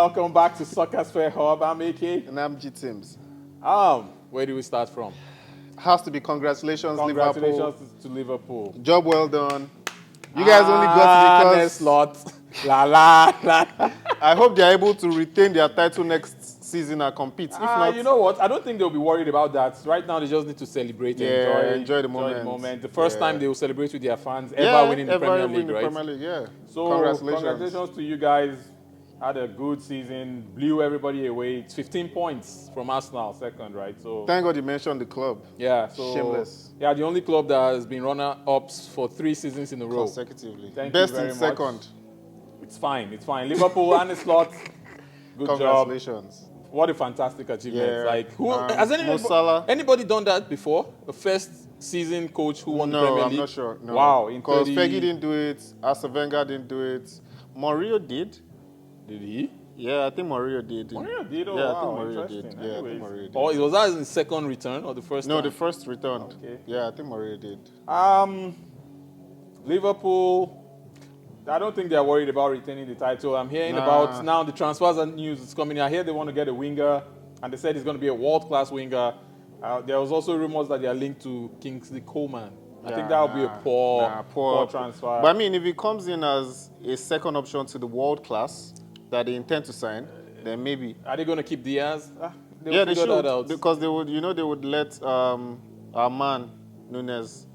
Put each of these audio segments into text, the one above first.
welcome back to Soccer Sphere Hub. I'm AK. And I'm G Tims. Where do we start from? Has to be congratulations, Liverpool. Congratulations to Liverpool. Job well done. You guys only got it because... slot. La la la. I hope they're able to retain their title next season and compete. If not... You know what? I don't think they'll be worried about that. Right now, they just need to celebrate and enjoy the moment. The first time they will celebrate with their fans ever winning the Premier League, right? Premier League, yeah. So, congratulations to you guys. Had a good season, blew everybody away. It's 15 points from Arsenal, second, right? So thank God you mentioned the club. Yeah, so shameless. Yeah, the only club that has been runner-ups for 3 seasons in a row. Consecutively. Thank Best you very in second. Much. It's fine. Liverpool and the slot. Good Congratulations. Job. What a fantastic achievement. Yeah. Like, who has anybody done that before? A first season coach who won the Premier League? No, I'm not sure. No. Wow. Because Fergie didn't do it, Arsene Wenger didn't do it. Mourinho did. Did he? Yeah, I think Mourinho did. Mourinho did? Oh, yeah, wow, I think Mourinho did. Interesting. Yeah, I think Mourinho did. Oh, was that his second return or the first No, time? the first return. Okay. Yeah, I think Mourinho did. Liverpool, I don't think they're worried about retaining the title. I'm hearing about now the transfers and news is coming. I hear they want to get a winger, and they said it's going to be a world-class winger. There was also rumors that they are linked to Kingsley Coman. I think that would be a poor transfer. But I mean, if he comes in as a second option to the world class that they intend to sign, then maybe. Are they going to keep Diaz? Yeah, they should, because they would let our man Nunes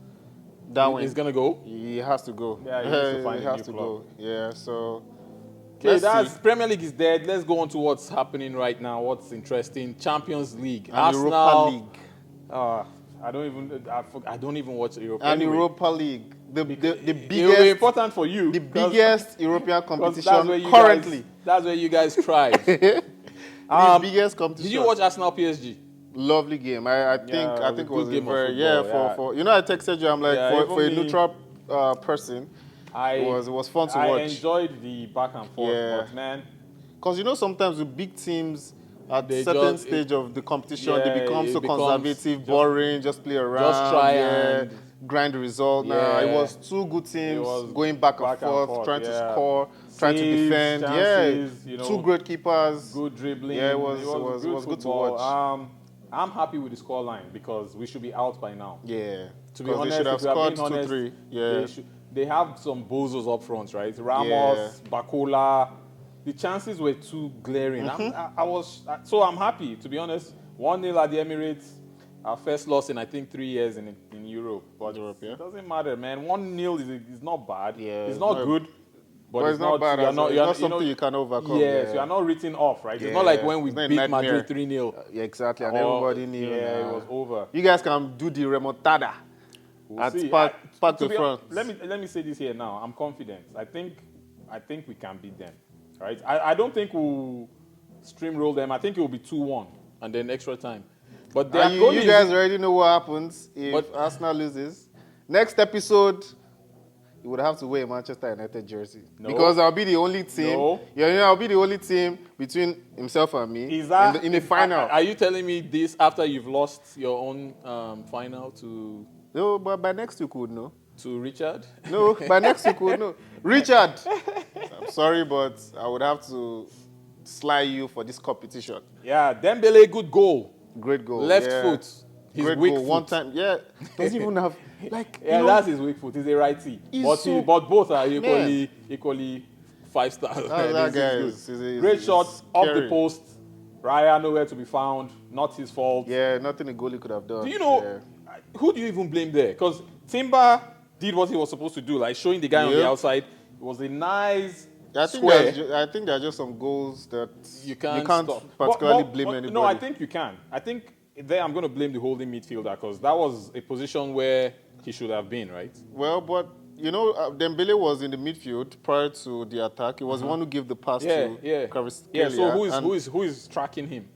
down. He's going to go? He has to go. Yeah, he has to find he a has new to club. go. Yeah, so. Okay, Premier League is dead. Let's go on to what's happening right now. What's interesting? Champions League, and Arsenal, Europa League. I don't even watch Europa. And Europa League, the biggest. It will be important for you. The biggest European competition currently. That's where you guys thrive. The biggest competition. Did you watch Arsenal PSG? Lovely game. I think it was a very for you know, I texted you. I'm like for a neutral person. It was fun to watch. I enjoyed the back and forth, but man, because you know sometimes with big teams. At a certain stage of the competition, they become so conservative, boring, just play around, just try and grind the result. Now it was 2 good teams going back and forth, trying to score, trying to defend. Chances, 2 great keepers, good dribbling. Yeah, it was good to watch. I'm happy with the scoreline because we should be out by now. Yeah, to be honest, they should have scored 2-3. Yeah, they have some bozos up front, right? Ramos, Bakola. The chances were too glaring. I'm happy, to be honest. 1-0 at the Emirates. Our first loss in, I think, 3 years in Europe. But it doesn't matter, man. 1-0 is not bad. Yeah, it's not good. But it's not bad. It's not something you can overcome. Yes, you are not written off, right? It's not like when we beat Madrid 3-0. Yeah, exactly. And everybody knew. Yeah, it was over. You guys can do the remontada. Part to France. Let me say this here now. I'm confident. I think we can beat them. Right? I don't think we'll streamroll them. I think it will be 2-1 and then extra time. But you guys already know what happens if Arsenal loses. Next episode, you would have to wear a Manchester United jersey. No. Because I'll be the only team. No. I'll be the only team between himself and me in the final. Are you telling me this after you've lost your own final to... No, but by next week would know. To Richard? No, by next week would know. Richard! I'm sorry, but I would have to slide you for this competition. Yeah, Dembele, good goal. Great goal. Left foot. His great weak goal. foot. One time, doesn't even have, that's his weak foot. He's a righty. But both are equally 5 stars. That guy is great shots off the post. Raya nowhere to be found. Not his fault. Yeah, nothing a goalie could have done. Do you know, who do you even blame there? Because Timber did what he was supposed to do, like showing the guy on the outside. It was a nice square. I think there are just some goals that you can't particularly blame anybody. No, I think you can. I think there I'm going to blame the holding midfielder because that was a position where he should have been, right? Well, but you know, Dembele was in the midfield prior to the attack. He was the one who gave the pass to Kvaratskhelia. Yeah, so who is tracking him,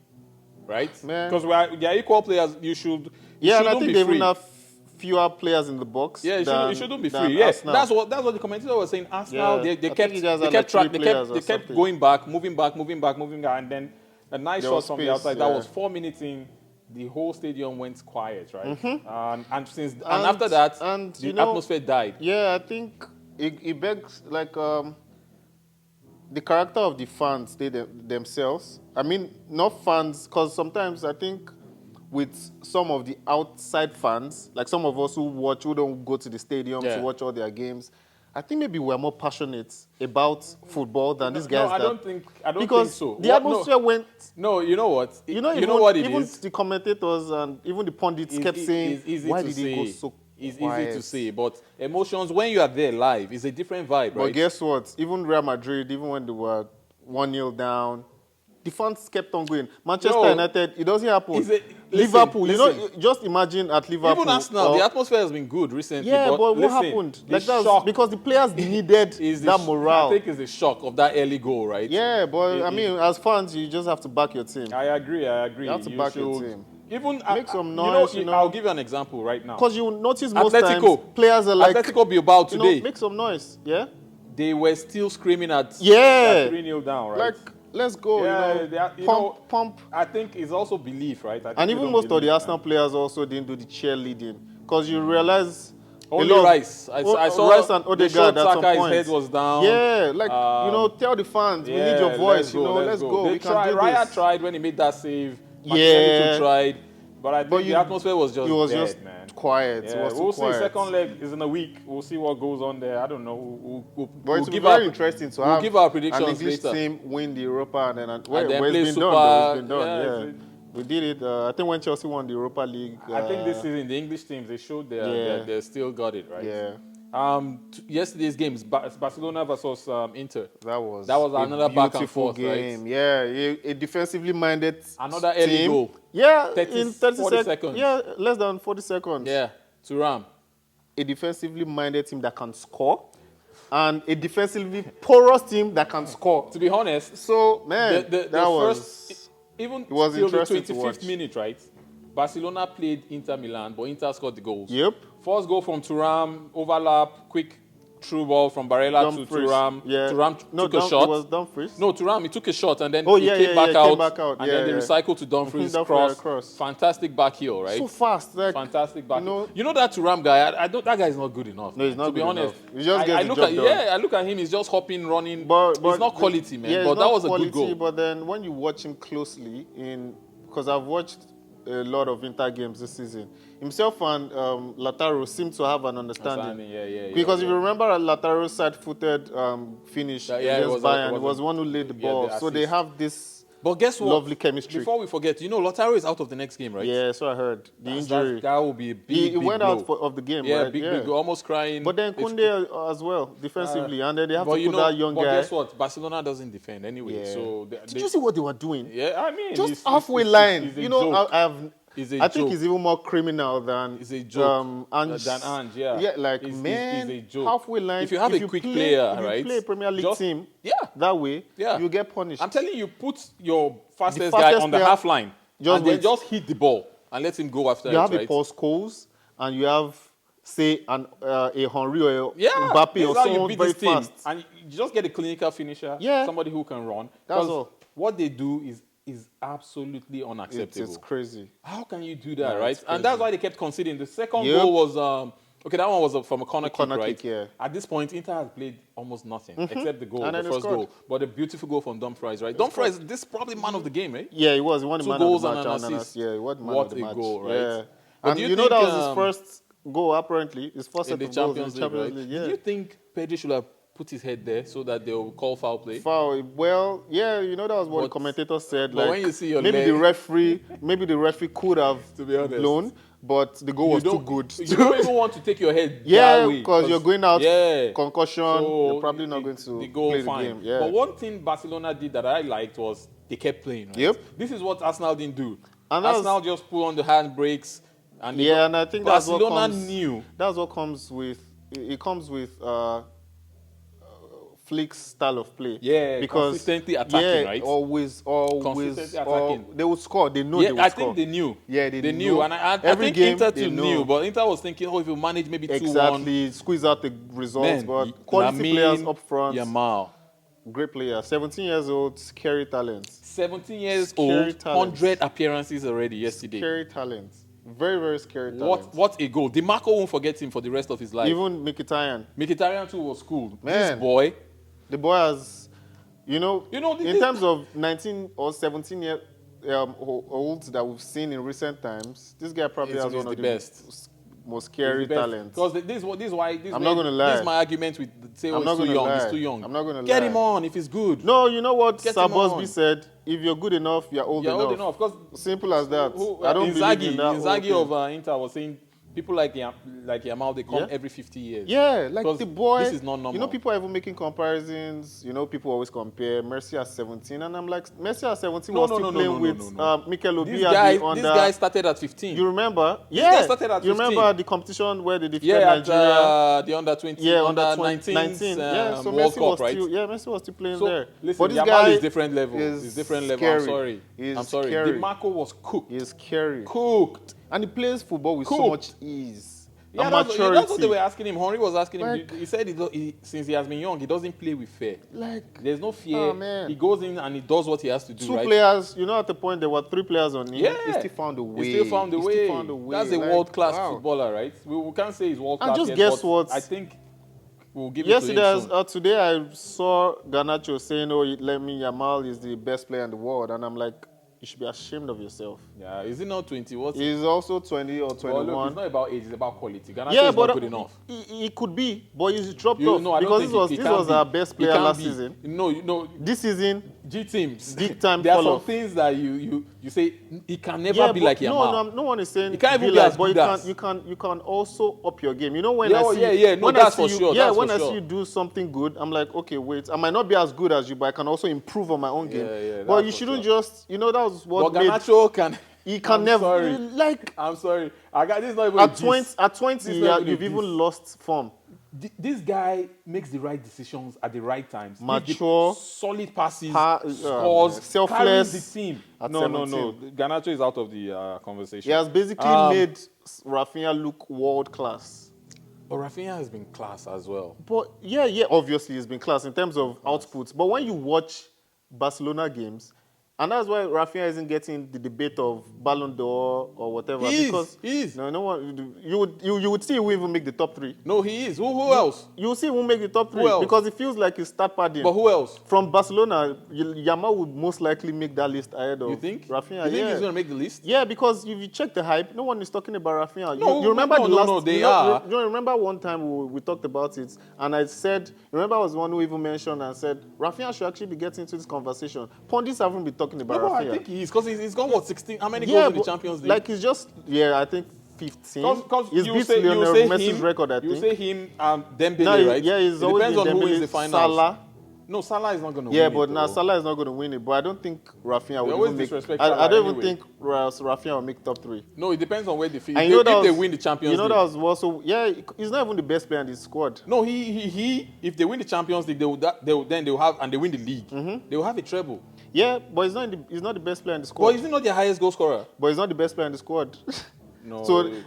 right? Because they are equal players. You should. Yeah, and I think they even have fewer players in the box. Yeah, it shouldn't be free. Yes, that's what the commentator was saying. Arsenal, they kept going back, moving back, and then a nice shot from the outside. That was 4 minutes in. The whole stadium went quiet, right? And after that, the atmosphere died. Yeah, I think it begs like the character of the fans, themselves. I mean, not fans, because sometimes I think with some of the outside fans, like some of us who don't go to the stadium to watch all their games, I think maybe we're more passionate about football than these guys. No, I don't think so. The atmosphere went. No, you know what? You know what it is? Even the commentators and even the pundits kept saying, why did it go so It's quiet? easy to say, but emotions, when you are there live, is a different vibe, right? But guess what? Even Real Madrid, even when they were 1-0 down, the fans kept on going. Manchester United, it doesn't happen. Liverpool, just imagine at Liverpool. Even Arsenal, the atmosphere has been good recently. Yeah, but what happened? Because the players needed that morale. I think it's the shock of that early goal, right? Yeah, but as fans, you just have to back your team. I agree. You have to back your team. Even make some noise. I'll give you an example right now. Because you notice most times players are like Atletico Bilbao today. Make some noise. Yeah. They were still screaming at 3-0 down, right? Like, let's go. Pump. I think it's also belief, right? And even most of the Arsenal players also didn't do the cheerleading because you realize. Only Rice. I saw Rice and Odegaard at some point. His head was down. Yeah, tell the fans, we need your voice. Let's go. We can do this. Raya tried when he made that save. Yeah. Tried. But I think the atmosphere was just dead, man. Quiet. Yeah, it was we'll quiet. see. Second leg is in a week. We'll see what goes on there. I don't know. But it's very interesting to have. We'll give our predictions an English later. Team win the Europa and then play it's been done. Yeah. We did it. I think when Chelsea won the Europa League. I think this season the English teams they showed they still got it right. Yeah. Yesterday's games, Barcelona versus Inter. That was another back and forth game. Right? Yeah, a defensively minded another early team. goal. Yeah, 40 seconds. Yeah, less than 40 seconds. Yeah, Thuram. A defensively minded team that can score, and a defensively porous team that can score. To be honest, so man, the first, even it was till the interesting 25th minute, right? Barcelona played Inter Milan, but Inter scored the goals. Yep. First goal from Thuram, overlap, quick through ball from Barella to Thuram. Yeah. Thuram took a shot. It was Dumfries. No, Thuram, he took a shot and then he came back out. And then they recycled to Dumfries, cross. Fantastic back heel, right? So fast. Fantastic back heel. You know that Thuram guy, that guy is not good enough. No, he's not to be honest. He just gets the job done. Yeah, I look at him, he's just hopping, running. But it's not quality, man. Yeah, but that was a good goal. But then when you watch him closely, because I've watched a lot of Inter games this season. Himself and Lautaro seem to have an understanding. Because if you remember, Lautaro's side-footed finish against Bayern was one who laid the ball. So they have this lovely chemistry. Before we forget, Lautaro is out of the next game, right? Yeah, so I heard. The injury. That will be a big He went out of the game, right? Big, almost crying. But then Koundé as well, defensively. And then they have to put that young guy. But guess what? Barcelona doesn't defend anyway. Yeah. So Did you see what they were doing? Yeah, I mean. Just halfway line. I think he's even more criminal than it's a joke. Than Ange, yeah. Yeah, like, it's a joke. Halfway line. If you have a quick player, right? If you play a Premier League team that way, you get punished. I'm telling you, put your fastest guy on the half line and just hit the ball and let him go after it, You have a Paul Scholes and you have, say, a Henry or Mbappe or someone very fast. And you just get a clinical finisher, somebody who can run. That's all. What they do is absolutely unacceptable. It's crazy. How can you do that, right? And that's why they kept conceding. The second goal was, that one was from a corner kick, right? Yeah. At this point, Inter has played almost nothing except the goal, the first goal. But a beautiful goal from Dumfries, right? Dumfries, this is probably man of the game, right? Yeah, he was. He won the man of the match. 2 goals and an assist. Yeah, he won the man of the match. What a goal, right? Yeah. And you know that was his first goal, apparently. His first set of goals in the Champions League. Yeah. Do you think Pedri should have put his head there so that they will call foul play? Foul. Well, yeah, that was what the commentator said. But when you see your maybe the referee could have blown, but the goal was too good. You don't even want to take your head that way. Because you're going out, concussion, so you're probably not going to play the game. Yeah. But one thing Barcelona did that I liked was they kept playing. Right? Yep. This is what Arsenal didn't do. And Arsenal just put on the handbrakes. And and I think Barcelona knew. That's what comes with. It comes with Flick's style of play. Yeah, because consistently attacking, right? Always. Consistently attacking. They would score. They know they would score. I think they knew. Yeah, they knew. And I think Inter too knew. But Inter was thinking, if you manage maybe 2-1. Exactly. Squeeze out the results. But quality players up front. Yamal. Great player. 17 years old. Scary talent. 17 years old. 100 appearances already yesterday. Scary talent. Very, very scary talent. What a goal. DiMarco won't forget him for the rest of his life. Even Mkhitaryan. Mkhitaryan too was cool. Man. This boy. The boy has In terms of 19 or 17 year olds that we've seen in recent times, this guy probably has one of the best, most scary talents. Because this is why. I'm not going to lie. This is my argument with say, oh, he's too young. I'm not going to lie. Get him on if he's good. No, you know what Sir Bosby said? If you're good enough, you're old enough. Simple as that. I don't believe in that. Inzaghi of Inter was saying people like Yamal, they come every 50 years. Yeah, like the boy. This is not normal. People are even making comparisons. People always compare Messi at 17, and I'm like, Messi at 17 was still playing with Mikel Obi at the under. This guy started at 15. You remember? This guy started at 15. You remember the competition where they defeated Nigeria? The under 20, under 19. So World Messi Cup, right? Messi was still playing there. Listen, but this Yamal guy is different level. It's different level. Scary. I'm sorry. DiMarco was cooked. He's scary. Cooked. And he plays football with so much ease. Yeah, that's what they were asking him. Henry was asking him. He said since he has been young, he doesn't play with fear. There's no fear. Oh, man. He goes in and he does what he has to do. Two players, at the point there were 3 players on him. Yeah. He still found a way. He still found a way. That's a world-class footballer, right? We can't say he's world-class. And just guess what? I think we'll give it to him soon. Today I saw Garnacho saying, Yamal is the best player in the world. And I'm like, you should be ashamed of yourself. Yeah, is he not 20? He's also 20 or 21. Look, it's not about age, it's about quality. Garnacho is not good enough. He could be, but he's dropped off. Because this was our best player last season. No. This season, G teams. Big time there are follow. some things that you say he can never be like Yamal. No one is saying he can't even be as good as. You can also up your game. When that's for sure. When I see you do something good, I'm like, okay, wait, I might not be as good as you, but I can also improve on my own game. But you shouldn't just, that was what made. Garnacho can. He can never. I'm sorry. This is not even at 20, you've even lost form. This guy makes the right decisions at the right times. Mature, solid passes, scores, selfless. carries the team. No. 17. Garnacho is out of the conversation. He has basically made Rafinha look world class. But Rafinha has been class as well. But obviously he's been class in terms of outputs. But when you watch Barcelona games, and that's why Rafinha isn't getting the debate of Ballon d'Or or whatever. He is. No one. You would see he won't even make the top 3. No, he is. Who else? You will see he won't make the top 3 because it feels like he's start padding. But who else? From Barcelona, Yamal would most likely make that list ahead of Rafinha. You think he's going to make the list? Yeah, because if you check the hype, no one is talking about Rafinha. No, you remember they are. You remember one time we talked about it, and I said, remember I was the one who even mentioned and said, Rafinha should actually be getting into this conversation. Pundits haven't been talking about Rafinha. I think he is, because he's gone, 16? How many goals in the Champions League? He's just, I think 15. Because he's beat Lionel Messi's record, I think. You say him and Dembele, right? Yeah, he's always depends been on who wins Dembele, the finals. Salah. No, Salah is not going to win it. Yeah, but now Salah is not going to win it. But I don't think Rafinha will even make. I don't even think Rafinha will make top 3. No, it depends on where they finish. If they win the Champions League. That was also, he's not even the best player in the squad. No, if they win the Champions League, they will have, and they win the league, they will have a treble. Yeah, but he's not the best player in the squad. But is he not their highest goal scorer? But he's not the best player in the squad. No.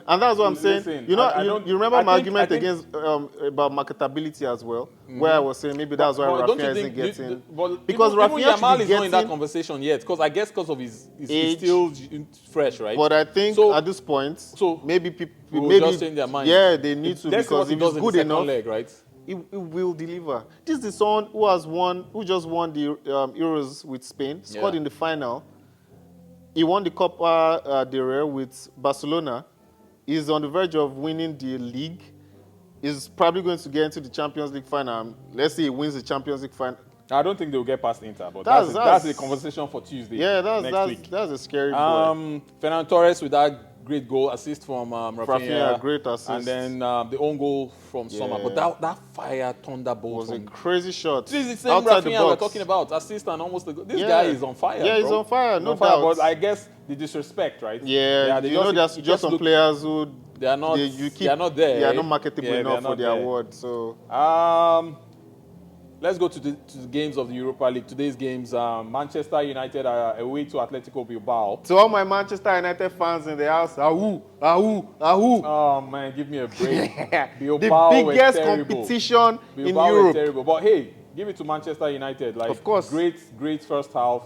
And that's what I'm saying. Listen, you remember my argument against about marketability as well, where I was saying maybe that's why Rafinha isn't getting. Because Rafinha Yamal is not in that conversation yet. Because I guess because of his age, still fresh, right? But I think at this point, maybe people just change their mind. Yeah, they need to, because if he's good enough, leg, right? He will deliver. This is the son who just won the Euros with Spain, scored in the final. He won the Copa del Rey with Barcelona. He's on the verge of winning the league. He's probably going to get into the Champions League final. Let's say he wins the Champions League final. I don't think they'll get past Inter, but that's a conversation for Tuesday. Yeah, next week. That's a scary boy. Fernando Torres with that great goal assist from Rafinha, great assist, and then the own goal from Sommer. But that fire thunderbolt was a crazy shot. This is the same Rafinha we're talking about. Assist and almost a goal. This guy is on fire. Yeah, he's on fire. No doubt. But I guess the disrespect, right? Yeah, there's just some players who they are not there. They are not marketable enough for the award. So let's go to the games of the Europa League. Today's games, Manchester United are away to Atletico Bilbao. To all my Manchester United fans in the house, ahoo. Oh, man, give me a break. Bilbao the biggest competition in Europe. Terrible. But hey, give it to Manchester United. Of course. Great first half.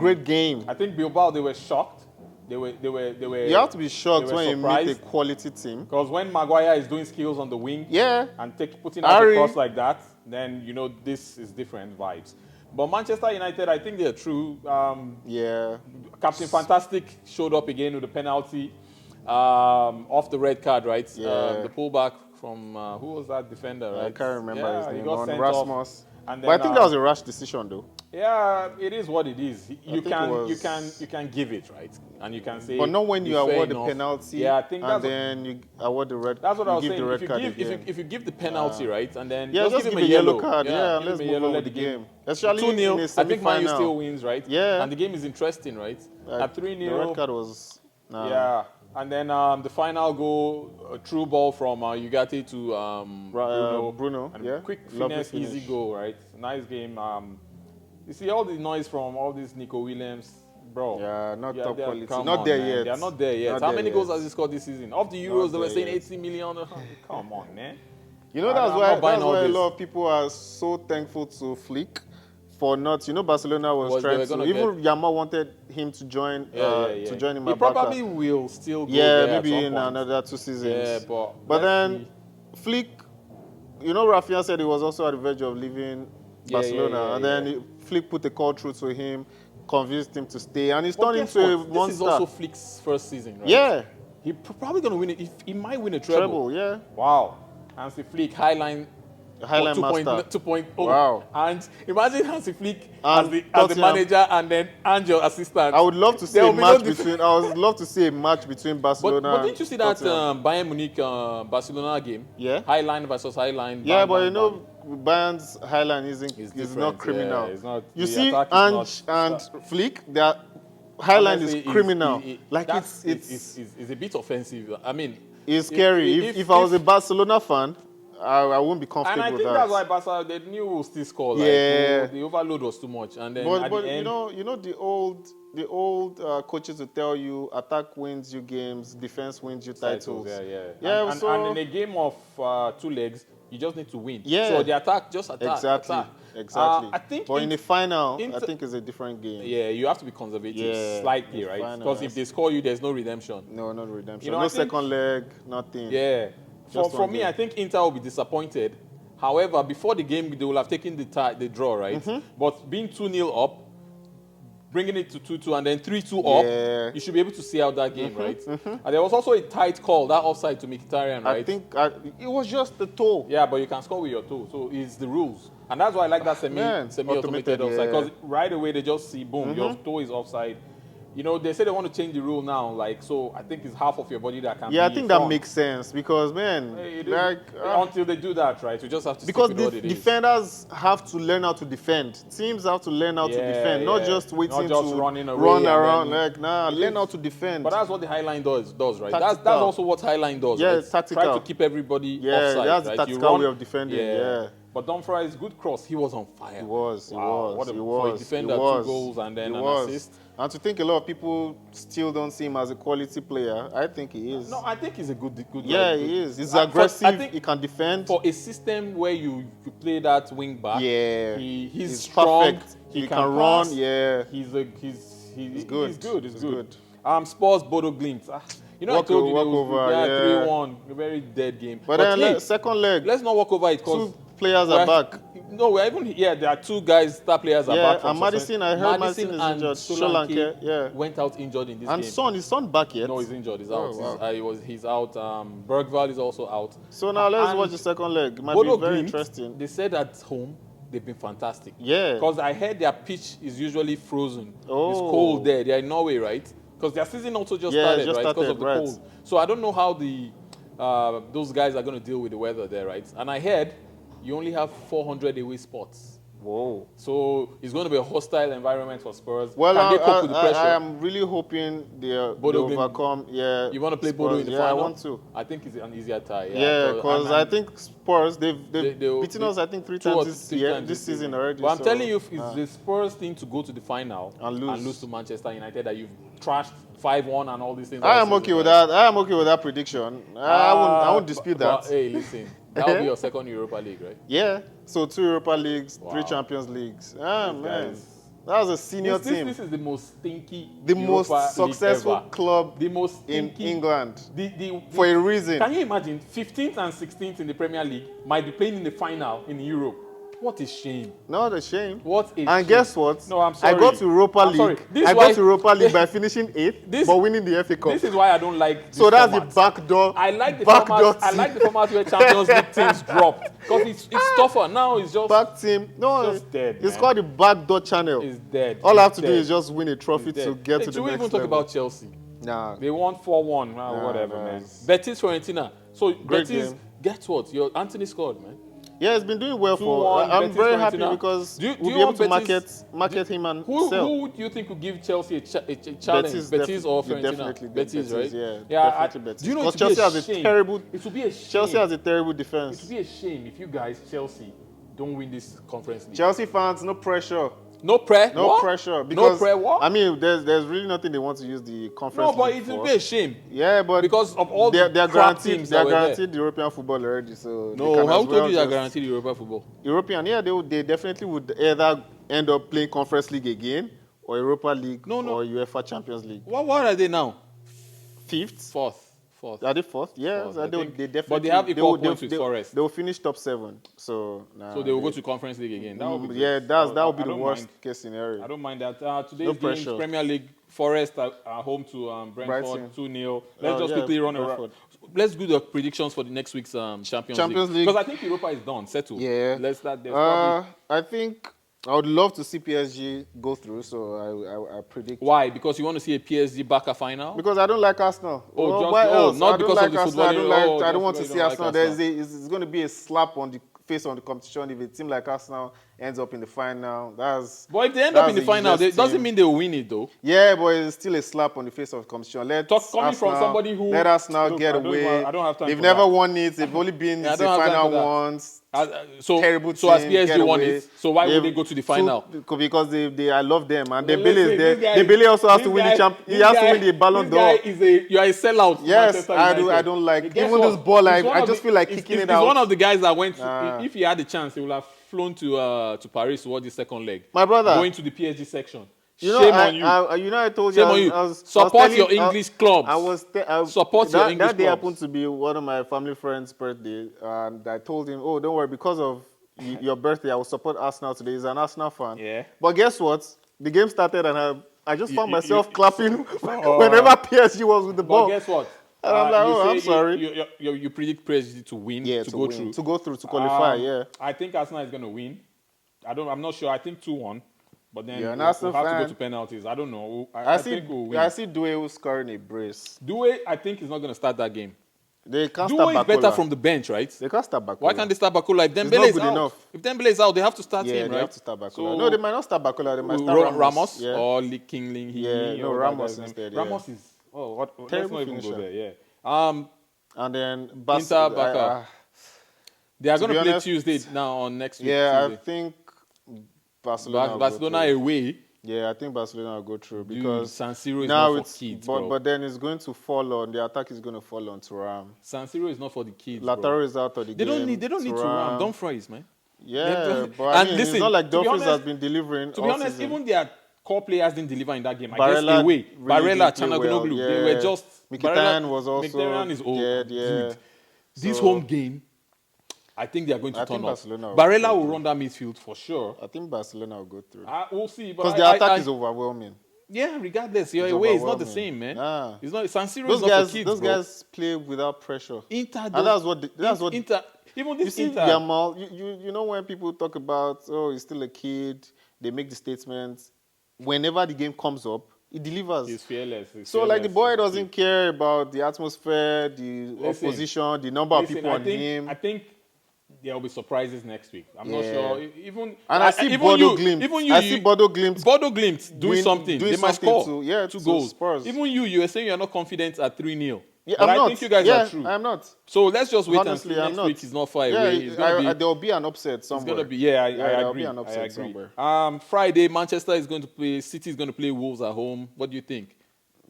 Great game. I think Bilbao, they were shocked. They were. You have to be shocked when you meet a quality team. Because when Maguire is doing skills on the wing, and putting out a cross like that, then this is different vibes. But Manchester United, I think they're true. Yeah. Captain Fantastic showed up again with a penalty off the red card, right? Yeah. The pullback from, who was that defender, right? I can't remember his name. He got On sent Rasmus. off. And then, But I think that was a rash decision, though. Yeah, it is what it is. You was... can give it, right? And you can say. But not when you award the penalty. Yeah, I think and then you award the red. That's what I was saying. If you give the penalty, right, and then just give him a yellow card. Yeah, let's move on with the game. Especially 2-0. I think Man U still wins, right? Yeah. And the game is interesting, right? At 3-0. The red card was. Yeah. And then the final goal, a true ball from Ugarte to Bruno. And yeah. Quick finesse, easy goal, right? Nice game. You see all the noise from all these Nico Williams, bro. Yeah, not top quality. Not Not there yet. They are not there yet. How many goals has he scored this season? Of the Euros, they were saying 80 million. Come on, man. You know, that's why a lot of people are so thankful to Flick for not. You know, Barcelona was trying to. Even Yamal wanted him to join. To join him. He probably will still go there. Yeah, maybe in another 2 seasons. Yeah, but then Flick, you know, Rafinha said he was also at the verge of leaving Barcelona, and then Flick put a call through to him, convinced him to stay, and he's turned into a monster. This is also Flick's first season, right? Yeah. He's probably going to win it. He might win a treble. Yeah. Wow. Hansi Flick, Highline Master. 2.0. Wow. And imagine Hansi Flick as the manager and then Angel assistant. I would love to see a match between. I would love to see a match between Barcelona. But didn't you see that Bayern Munich Barcelona game? Yeah. Highline versus Highline. Yeah, but you know, Bayern's Highline is not criminal. Yeah, it's not, you see, and Flick, their Highline is criminal. It's a bit offensive. I mean, it's scary. If I was a Barcelona fan, I won't be comfortable with that. And I think that's why Barca, they knew we'll still score. Yeah. Like, the overload was too much. And then but you know the old coaches will tell you attack wins you games, defense wins you titles. Yeah. And in a game of 2 legs, you just need to win. Yeah. So the attack, just attack. Exactly. I think but in the final, I think it's a different game. Yeah, you have to be conservative slightly, right? Because if they score you, there's no redemption. No redemption. You know, no second leg, nothing. Yeah. For me, I think Inter will be disappointed. However, before the game, they will have taken the draw, right? But being 2-0 up, bringing it to 2-2 and then 3-2 up, you should be able to see out that game, right? And there was also a tight call, that offside to Mkhitaryan, right? I think it was just the toe. Yeah, but you can score with your toe, so it's the rules. And that's why I like that semi-automated offside, because right away they just see, boom, your toe is offside. You know, they say they want to change the rule now, like, so I think it's half of your body that can be I think that makes sense, because, man, until they do that, right, you just have to because stick with what it is. Defenders have to learn how to defend. Teams have to learn how to defend, not just waiting to run around. Learn how to defend. But that's what the Highline does, right? That's also what Highline does, right? Tactical. Try to keep everybody offside, that's right? the tactical way of defending, But Dumfries, good cross. He was on fire. He was. For a defender, 2 goals and then an assist. And to think a lot of people still don't see him as a quality player, I think he is. No, I think he's a good Yeah, he is. He's aggressive. He can defend. For a system where you play that wing back, he's strong. Perfect. He can run. Yeah, he's good. He's good. Spurs Bodo Glimt. You know, I told you over, 3-1, a very dead game. But then second leg, let's not walk over it because 2 players are back. No, there are 2 guys, star players are back. And Madison, I heard Madison is injured. Solanke went out injured in this game. And is Son back yet? No, he's injured. He's out. Wow. He's out. Bergvall is also out. So now let's watch the second leg. It might be very interesting. They said at home they've been fantastic. Yeah. Because I heard their pitch is usually frozen. It's cold there. They are in Norway, right? Because their season also just started, right? Because of the cold. So I don't know how those guys are going to deal with the weather there, right? And I heard you only have 400 away spots. Whoa. So it's going to be a hostile environment for Spurs. Well, Can they cope with the pressure? I am really hoping they overcome. Yeah. You want to play Bodo in the final? Yeah, I want to. I think it's an easier tie. Yeah, because I think Spurs, they've beaten us, I think, 3 times this season already. But I'm telling you, it's the Spurs thing to go to the final and lose to Manchester United that you've trashed 5-1 and all these things. I am okay with that. I am okay with that prediction. I won't dispute that. Hey, listen. That will be your second Europa League, right? Yeah. So 2 Europa Leagues, 3 Champions Leagues. Man. That was a senior team. This is the most stinky most successful club in England. For a reason. Can you imagine 15th and 16th in the Premier League might be playing in the final in Europe? What a shame. Not a shame. What a shame. And guess what? No, I'm sorry. I got to Europa League. I got to Europa League by finishing 8th, but winning the FA Cup. This is why I don't like this So that's format. the backdoor. I like the format where Champions League teams dropped. Because it's tougher. Now it's just... Back team. No, just dead, it's called the backdoor channel. It's dead. All I have to do is just win a trophy to get to the next level. Should we even talk about Chelsea? Nah. They won 4-1. Whatever, man. Betis, Fiorentina. So, Great Betis, game. Guess what? Your Anthony scored, man. Yeah, it's been doing well for. I'm very happy because we'll be able to market him and sell. Who do you think would give Chelsea a challenge? Betis or Fiorentina? Definitely Betis, right? Yeah, definitely Betis. Do you know because Chelsea has a terrible. It would be a shame. Chelsea has a terrible defense. It would be a shame if you guys, Chelsea, don't win this conference league. Chelsea fans, no pressure. No pressure. No pressure. Because, no pressure. What? I mean, there's really nothing they want to use the conference. No, but it will be a shame. Yeah, but because of all they're crap teams, they're guaranteed the European football already. So no, how told you they're guaranteed the European football? European, yeah, they definitely would either end up playing Conference League again or Europa League or UEFA Champions League. What are they now? Fifth, fourth. Are they fourth? Yeah, they definitely. But they have equal points with Forest. They will finish top 7. So they will go to Conference League again. That would be that will be the worst case scenario. I don't mind that. Today's game, Premier League, Forest are home to Brentford 2-0. Let's just quickly run around. Let's do the predictions for the next week's Champions League. Because I think Europa is done, settled. Yeah. Let's start there. I think I would love to see PSG go through, so I predict. Why? Because you want to see a PSG Barca final? Because I don't like Arsenal. Not because of the football. I don't want to see Arsenal. It's going to be a slap on the face on the competition if a team like Arsenal ends up in the final. But if they end up in the final, it doesn't mean they will win it, though. Yeah, but it's still a slap on the face of the competition. Coming from somebody who... Let Arsenal get away. I don't have time. They've never won it. They've only been in the final once. Terrible team. So as PSG won it, so why would they go to the final? Because I love them, and Dembele is there. Dembele also has to win the champ. He has to win the Ballon d'Or. You are a sellout. Yes, I don't like even this ball. I just feel like kicking it out. He's one of the guys that went. If he had the chance, he would have flown to Paris to watch the second leg. My brother going to the PSG section. Shame on you. I told you. Shame on you. Support your English clubs. Support your English clubs. That day happened to be one of my family friends' birthday, and I told him, "Oh, don't worry, because of your birthday, I will support Arsenal today." He's an Arsenal fan. Yeah. But guess what? The game started, and I just found myself clapping whenever PSG was with the ball. But guess what? And I'm like, I'm sorry. You predict PSG to win, to go through. To go through, to qualify, yeah. I think Arsenal is going to win. I'm not sure. I think 2-1. But then we'll have to go to penalties. I don't know. I think we'll win. I see Doué scoring a brace. Doué, I think, is not going to start that game. They can't start Bakola. Doué is better from the bench, right? They can't start Bakola. Why can't they start Bakola? If Dembele is out, enough. If Dembele is out, they have to start him, right? They have to start Bakola. So, no, they might not start Bakola. They might start Ramos or King Ling. Ramos instead. Ramos is let's not even go there. Yeah. And then Inter Barca. They are going to play Tuesday now on next week. Yeah, Tuesday. I think Barcelona away. Yeah, I think Barcelona will go through because San Siro is not for kids, but then it's going to fall on the attack is going to fall on Thuram. San Siro is not for the kids. Lautaro is out of the game. They don't need Thuram. Dumfries, man. Yeah, but I mean, listen, it's not like Dumfries has been delivering. To be honest, season. Even their core players didn't deliver in that game. I guess away. Barella, Chanagologlu, they were just. Mkhitaryan was also. Mkhitaryan is old. Yeah. Dude, this home game, I think they are going to turn up. Barella will run that midfield for sure. I think Barcelona will go through. We'll see. Because the attack is overwhelming. Yeah, regardless, you're away. It's not the same, man. Nah. It's not. San Siro is not for kids, Those guys play without pressure. Inter, and that's what. Inter. Even this you see Inter. Yamal, you know when people talk about he's still a kid, they make the statements. Whenever the game comes up, he delivers. He's fearless. The boy doesn't care about the atmosphere, the opposition, the number of people on him. I think there will be surprises next week. I'm not sure. I see Bodo Glimt. Bodo Glimt doing something. They might score two goals. Spurs. Even you are saying you're not confident at 3-0. Yeah, but I think you guys are true. I'm not. So let's just wait and see. Next week is not far away. There will be an upset somewhere. It's going to be, I agree. There will be an upset somewhere. Friday, Manchester is going to play, City is going to play Wolves at home. What do you think?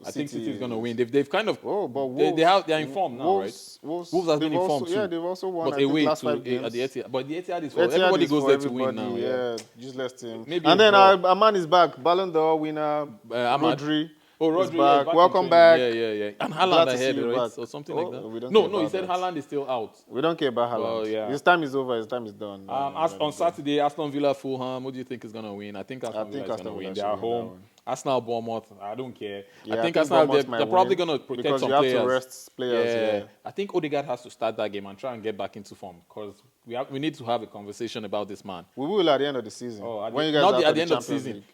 I think City is going to win. They've kind of, but Wolves, they're informed now, right? Wolves has been informed too. Yeah, they've also won. But away last 5 games. At the Etihad. But the Etihad is for everybody goes there to win now. Yeah, just less team. And then Aman is back, Ballon d'Or winner, Rodri. Rodri back. is Welcome in back. training. Yeah. And Glad Haaland to see ahead, you right? back. Or something like that. We don't No, care he about said that. Haaland is still out. We don't care about Haaland. Well, yeah. His time is over. His time is done. On Saturday, Aston Villa, Fulham. What do you think is going to win? I think Aston Villa is going to win. They are home. Arsenal, Bournemouth. I don't care. Yeah, I think Arsenal, they're probably going to protect because some you have players. to rest players. Yeah. I think Odegaard has to start that game and try and get back into form because we need to have a conversation about this man. We will at the end of the season. When you guys not at the end of the season. League.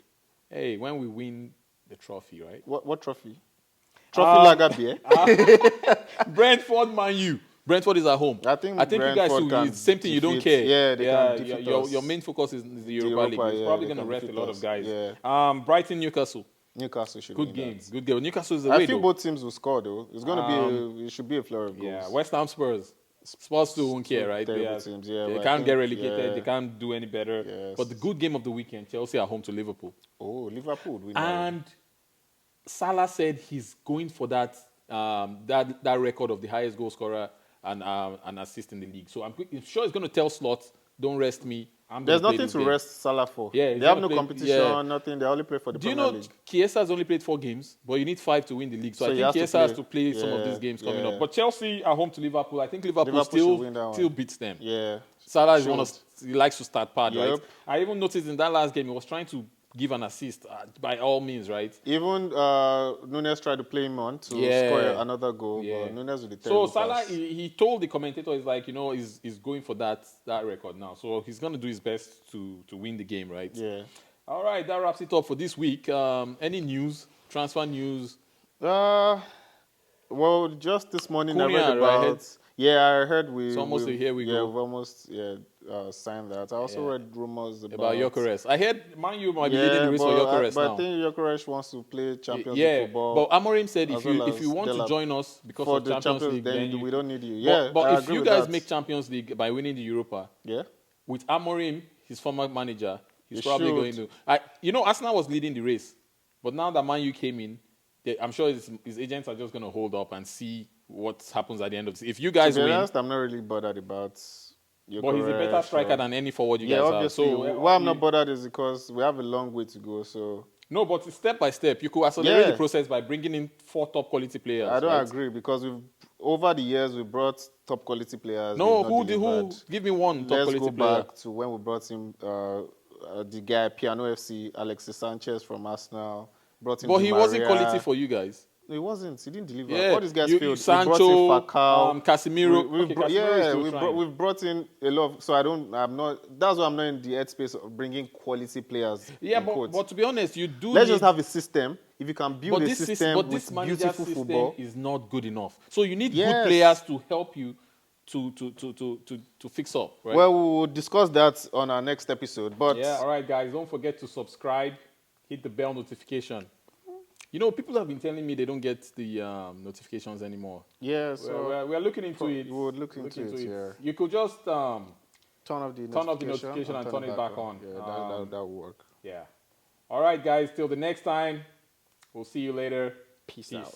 Hey, when we win the trophy, right? What trophy? Trophy Lagabier? Brentford, Man U. Brentford is at home. I think you guys should. It's same thing. You don't care. Yeah, they can defeat us. Your main focus is the Europa League. It's probably going to rest a lot of guys. Yeah. Brighton, Newcastle. Newcastle should good win game. Good game. Newcastle is the way. I feel both teams will score though. It's going to be. It should be a flurry of goals. Yeah. West Ham, Spurs. Spurs still won't care, right? Teams, they can't get relegated. They can't do any better. Yes. But the good game of the weekend, Chelsea are home to Liverpool. Oh, Liverpool. And Salah said he's going for that record of the highest goal scorer and assist in the league. So I'm sure he's going to tell Slot, don't rest me. There's nothing to rest Salah for. Yeah, they have no competition, nothing. They only play for the Premier League. Chiesa has only played 4 games, but you need 5 to win the league. So I think Chiesa has to play some of these games coming up. But Chelsea are home to Liverpool. I think Liverpool still beats them. Yeah. Salah is he likes to start part, right? I even noticed in that last game, he was trying to give an assist by all means, right? Even Nunes tried to play him on to score another goal, but Nunes with the terrible So Salah, pass. he told the commentator, he's like, he's going for that record now. So he's going to do his best to win the game, right? Yeah. All right, that wraps it up for this week. Any news, transfer news? Well, just this morning Cunha, I read about... Right? Yeah, I heard it's almost here we go. We've almost signed that. I also read rumors about Gyökeres. I heard Man U might be leading the race for Gyökeres now. But I think Gyökeres wants to play Champions League football. But Amorim said if you want to join us because of Champions League, then we don't need you. Yeah, but if you guys make Champions League by winning the Europa, yeah, with Amorim, his former manager, he's probably going to. Arsenal was leading the race, but now that Man U came in, I'm sure his agents are just going to hold up and see what happens at the end of the season. If you guys win, honest, I'm not really bothered about Gyökeres. But he's a better striker than any forward you guys obviously. have. So why I'm not bothered is because we have a long way to go. So no, but step by step, you could accelerate the process by bringing in 4 top quality players. I don't agree because over the years we brought top quality players. No, who? Give me one top quality player. Let's go back to when we brought in the guy Piano FC, Alexis Sanchez from Arsenal. Brought in but he wasn't quality for you guys. No, he wasn't. He didn't deliver. Yeah. All these guys failed. Sancho, we brought in Falcao, Casemiro. We've brought in a lot. So that's why I'm not in the headspace of bringing quality players. Yeah, but to be honest, you do. Let's just have a system. If you can build a system with beautiful football, is not good enough. So you need good players to help you to fix up. Right? Well, we will discuss that on our next episode. But all right, guys, don't forget to subscribe, hit the bell notification. People have been telling me they don't get the notifications anymore. Yeah, so we're looking into it. We would look into it. Yeah. You could just turn off the notification and turn it back on. Yeah, that will work. Yeah. All right, guys. Till the next time. We'll see you later. Peace out.